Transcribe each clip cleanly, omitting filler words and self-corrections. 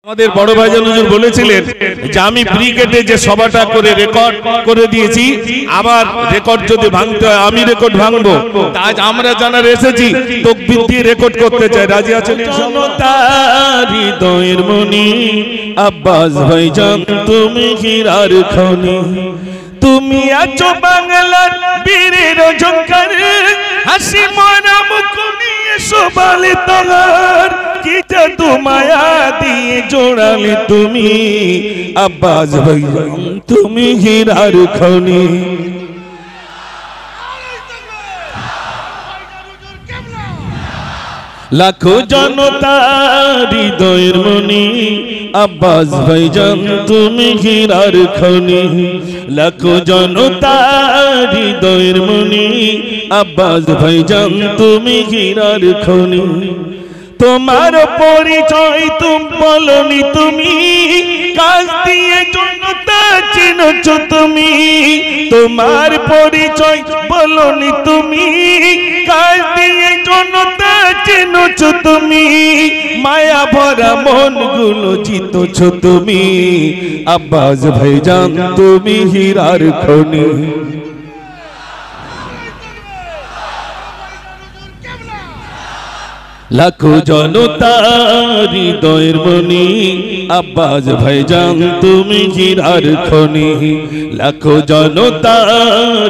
আমাদের বড় ভাইজান হুজুর বলেছিলেন যে আমি ব্রিগেডে যে সভাটা করে রেকর্ড করে দিয়েছি, আবার রেকর্ড যদি ভাঙতে হয় আমি রেকর্ড ভাঙবো। আজ আমরা জানার এসেছি তাকবীর দিয়ে রেকর্ড করতে চাই, রাজি আছেন? জনতার হৃদয়ের মনি আব্বাস ভাইজান তুমি হীরার খনি, তুমি আছো বাংলার বীরের ঝংকার, হাসি মরা মুখ নিয়ে শোভালে তোমার, কি জাদু মায়া দিয়ে জোড়ালে তুমি আব্বাস ভাইজান তুমি হীরার খনি। লাখো জনতার হৃদয়ের মনি আব্বাস ভাইজান তুমি হীরার খনি, লাখো জনতার হৃদয়ের মনি আব্বাস ভাইজান তুমি হীরার খনি। তোমার পরিচয় তুমি বলনি, তুমি কাজ দিয়ে জনতা চিনছ তুমি, তোমার পরিচয় বলনি তুমি কাজ দিয়ে জনতা চিনছ তুমি, মায়া ভরা মন গুলো জিতছ তুমি আব্বাস ভাইজান তুমি হীরার খনি। লাখো জনতার হৃদয়ের মনি আব্বাস ভাইজান তুমি হীরার খনি, লাখো জনতার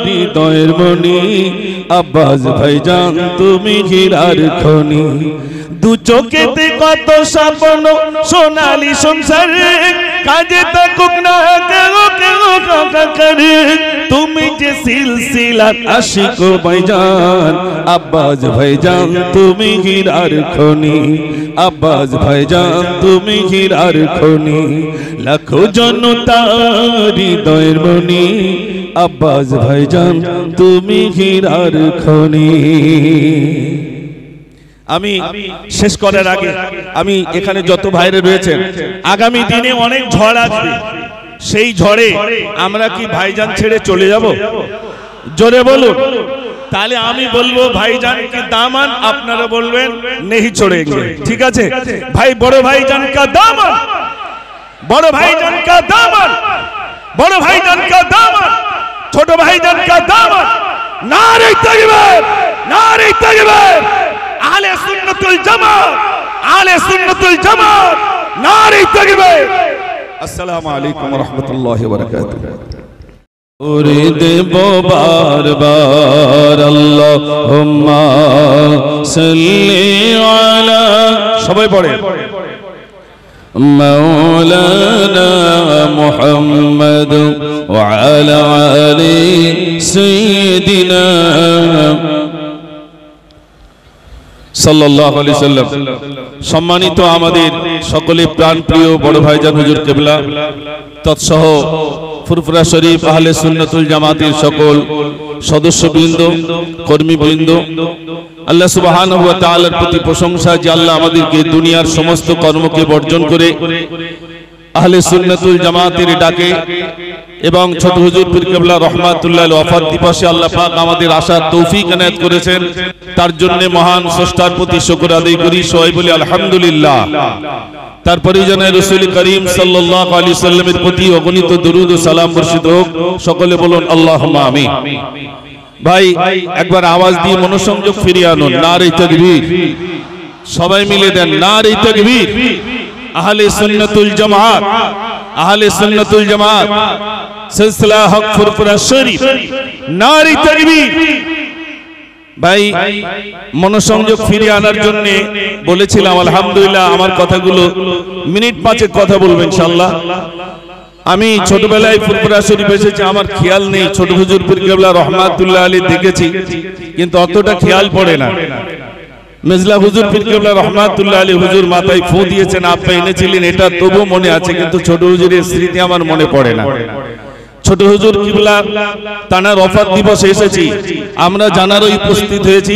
হৃদয়ের মনি আব্বাস ভাইজান তুমি হীরার খনি। দু চোখেতে কত স্বপ্ন সোনালী সংসার, কাজে থাকুক না কেউ কেউ করে, তুমি যে সিলসিলার আশিক ভাইজান আব্বাস ভাইজান তুমি হীরার খনি, আব্বাস ভাইজান তুমি হীরার খনি। লাখো জনতার হৃদয়ের মনি আব্বাস ভাইজান তুমি হীরার খনি। আমি শেষ করার আগে আমি এখানে যত ভাইরা রয়েছেন, আগামী দিনে অনেক ঝড় আসবে, সেই ঝড়ে আমরা কি ভাইজান ছেড়ে চলে যাব? জোরে বলুন। তাহলে আমি বলবো ভাইজান কি দামান, আপনারা বলবেন নেহি ছোড়েঙ্গে, ঠিক আছে? ভাই বড় ভাইজান কা দামান, বড় ভাইজান কা দামান, বড় ভাইজান কা দামান, ছোট ভাইজান কা দামান। নারে তাকবীর, নারে তাকবীর, আহলে সুন্নাতুল জামাত, আহলে সুন্নাতুল জামাত, নারে তাকবীর। আসসালামু আলাইকুম ওয়া রাহমাতুল্লাহি ওয়া বারাকাতুহু। ওরে দেব বারবার আল্লাহুম্মা সাল্লি আলা, সবাই পড়ে মাওলানা মুহাম্মদ ওয়া আলা আলি সাইয়্যিদিনা সাল্লাল্লাহু আলাইহি সাল্লাম। সম্মানিত আমাদের সকলে প্রাণপ্রিয় বড় ভাইজান হুজুর কিবলা তৎসহ ফুরফুরা শরীফ আহলে সুন্নাতুল জামাতের সকল সদস্যবৃন্দ, কর্মীবৃন্দ, আল্লাহ সুবহানাহু ওয়া তাআলার প্রতি প্রশংসা যে আল্লাহ আমাদেরকে দুনিয়ার সমস্ত কর্মকে বর্জন করে আহলে সুন্নাতুল জামাতের ডাকে এবং ছোট হুজুর পীর কিবলা রহমাতুল্লাহ আলাইহি ওয়াফাত দিবসে আল্লাহ পাক আমাদের আসার তৌফিক এনায়েত করেছেন, তার জন্য মহান স্রষ্টার প্রতি শুকর আদায় করি, সবাই বলি আলহামদুলিল্লাহ। তারপরে জানাই রাসূল করিম সাল্লাল্লাহু আলাইহি সাল্লামের প্রতি অগণিত দরুদ ও সালাম বর্ষিত হোক, সকলে বলুন আল্লাহুম্মা আমিন। ভাই একবার আওয়াজ দিয়ে মনোসংযোগ ফিরিয়ে আনুন, নারে তাকবীর, সবাই মিলে দেন নারে তাকবীর। আহলে সুন্নাতুল জামাত, আহলে সুন্নাতুল জামাত সিলসিলা হক ফুরফুরা শরীফ, নারে তাকবীর। ভাই মনোসংযোগ ফিরিয়ে আনার জন্য বলেছিলাম, আলহামদুলিল্লাহ আমার কথাগুলো মিনিট পাঁচেক কথা বলবেন ইনশাআল্লাহ। আমি ছোটবেলায় ফুরফুরা শরীফ এসেছি, আমার খেয়াল নেই ছোট হুজুর পীর কিবলা রহমাতুল্লাহ আলাইহি দেখেছি, কিন্তু অতটা খেয়াল পড়ে না। মেজলা হুজুর পীর কিবলা রহমাতুল্লাহ আলাইহি হুজুর মাথায় ফু দিয়েছেন, আপনি এনেছিলেন, এটা তবু মনে আছে, কিন্তু ছোট হুজুরের স্মৃতি আমার মনে পড়ে না। ছোট হুজুর কিবলা তানার ওফাত দিবসে এসেছি, আমরা জানারই উপস্থিত হয়েছি।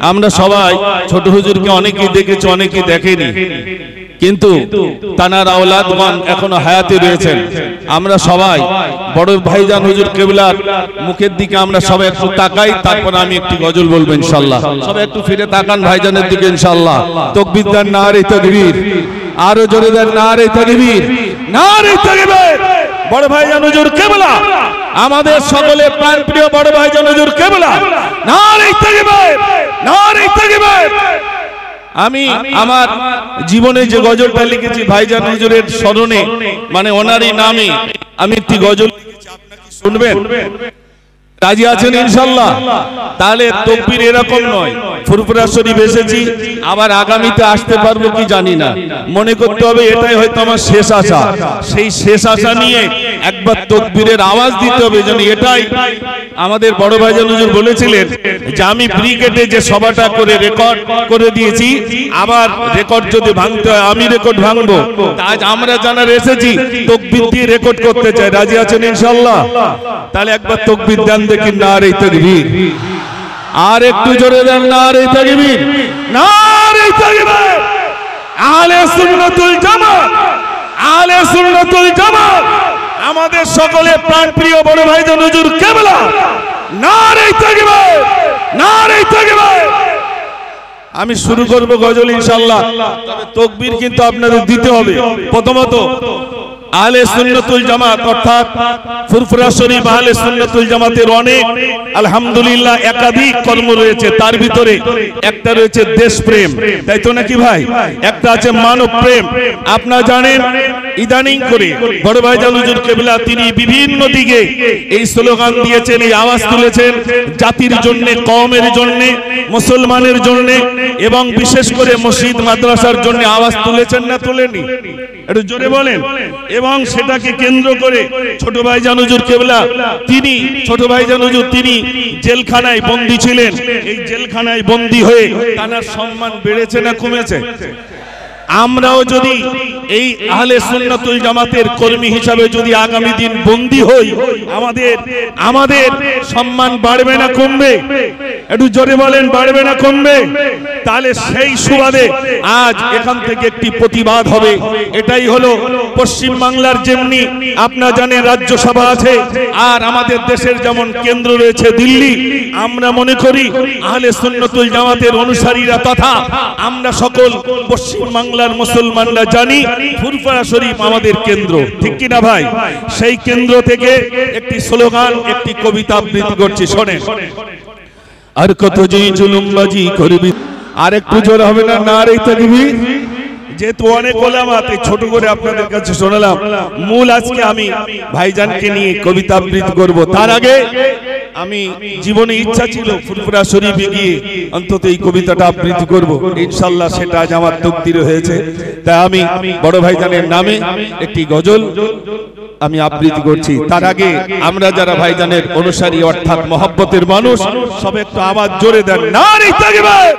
আমরা সবাই ছোট হুজুরকে অনেকেই দেখেছি, অনেকেই দেখেনি, কিন্তু তানার আওলাদগণ এখনো হায়াতে রয়েছেন। আমরা সবাই বড় ভাইজান হুজুর কিবলার মুখের দিকে আমরা সবাই একটু তাকাই, তারপর আমি একটি গজল বলবো ইনশাআল্লাহ। সবাই একটু ফিরে তাকান ভাইজানের দিকে ইনশাআল্লাহ। তাকবীর দেন, নারে তাকবীর। আরো জোরে দেন নারে তাকবীর, নারে তাকবীর। বড় ভাইজান হুজুর কেবলা, আমাদের সকলের প্রাণপ্রিয় বড় ভাইজান হুজুর কেবলা, নারে তাকবীর, নারে তাকবীর। আমি আমার জীবনে যে গজলটা লিখেছি ভাইজান হুজুরের স্মরণে, মানে ওনারই নামে আমি একটি গজল লিখেছি, আপনারা কি শুনবেন? রাজি আছেন ইনশাআল্লাহ? তাহলে তাকবীর এরকম নয়, ফুরফুরা শরীফ এসেছি, আবার আগামীতে আসতে পারবো কি জানি না, মনে করতে হবে এটাই হয়তো আমার শেষ আশা। সেই শেষ আশা নিয়ে একবার তাকবীরের আওয়াজ দিতে হবে, যেন এটাই আমাদের বড় ভাইজান হুজুর বলেছিলেন যে আমি ব্রিগেডে যে সভাটা করে রেকর্ড করে দিয়েছি, আবার রেকর্ড যদি ভাঙতে হয় আমি রেকর্ড ভাঙবো। আজ আমরা যারা এসেছি তাকবীর দিয়ে রেকর্ড করতে চাই, রাজি আছেন ইনশাআল্লাহ? তাহলে একবার তাকবীর দেন দেখি, নারে তাকবীর। আর একটু জোরে দেন নারে তাকবীর, নারে তাকবীর। আহলে সুন্নাতুল জামাত, আহলে সুন্নাতুল জামাত, আমাদের সকলের প্রাণপ্রিয় বড় ভাইজান হুজুর কেবলা, নারে তাকবীর, নারে তাকবীর। আমি শুরু করব গজল ইনশাআল্লাহ, তবে তাকবীর কিন্তু আপনাদের দিতে হবে। প্রথমত আহলে সুন্নাতুল জামাত অর্থাৎ ফুরফুরা শরীফ আহলে সুন্নাতুল জামাতের অনেক আলহামদুলিল্লাহ একাধিক কর্ম রয়েছে, তার ভিতরে একটা রয়েছে দেশপ্রেম, তাই তো নাকি ভাই? একটা আছে মানব প্রেম। আপনারা জানেন ইদানিং করে বড় ভাইজান হুজুর কেবলা তিনি বিভিন্ন দিকে এই স্লোগান দিয়েছেন, এই আওয়াজ তুলেছেন জাতির জন্য, কওমের জন্য, মুসলমানের জন্য, এবং বিশেষ করে মসজিদ মাদ্রাসার জন্য আওয়াজ তুলেছেন না তোলেনি? একটু জোরে বলেন। এবং সেটাকে কেন্দ্র করে ছোট ভাইজান হুজুর কেবলা তিনি, ছোট ভাইজান হুজুর তিনি জেলখানায় বন্দী ছিলেন। এই জেলখানায় বন্দী হয়ে তার সম্মান বেড়েছে না কমেছে? আমরাও যদি এই আহলে সুন্নাতুল জামাতের কর্মী হিসাবে যদি আগামী দিন বন্দী হই, আমাদের সম্মান বাড়বে না কমবে? একটু জোরে বলেন, বাড়বে না কমবে? তাহলে সেই সুবাদে আজ এখান থেকে একটি প্রতিবাদ হবে। এটাই হলো পশ্চিম বাংলার যেমনি আপনারা জানেন রাজ্যসভা আছে, আর আমাদের দেশের যেমন কেন্দ্র রয়েছে দিল্লি, আমরা মনে করি আহলে সুন্নাতুল জামাতের অনুসারীরা তথা আমরা সকল পশ্চিম বাংলার মুসলমানরা জানি ফুরফুরা শরীফ আমাদের কেন্দ্র, ঠিক কি না ভাই? সেই কেন্দ্র থেকে একটি স্লোগান, একটি কবিতা আবৃত্তি করছি, শোনেন। আর কত যে জুলুমবাজি করবি, আর একটু জোর হবে না নারে তাকবীর? যেহেতু অনেক ওলামাতে ছোট করে আপনাদের কাছে শোনালাম, মূল আজকে আমি ভাইজানকে নিয়ে কবিতা আবৃত্তি করব। তার আগে আমি জীবনে ইচ্ছা ছিল ফুরফুরা শরীফে গিয়ে অন্তত এই কবিতাটা আবৃত্তি করব, ইনশাআল্লাহ সেটা আজ আমার তকদির হয়েছে। তাই আমি বড় ভাইজানের নামে একটি গজল আমি আবৃত্তি করছি। তার আগে আমরা যারা ভাইজানের অনুসারী অর্থাৎ মহব্বতের মানুষ, সব একটু আওয়াজ জোরে দেন, নারে তাকবীর।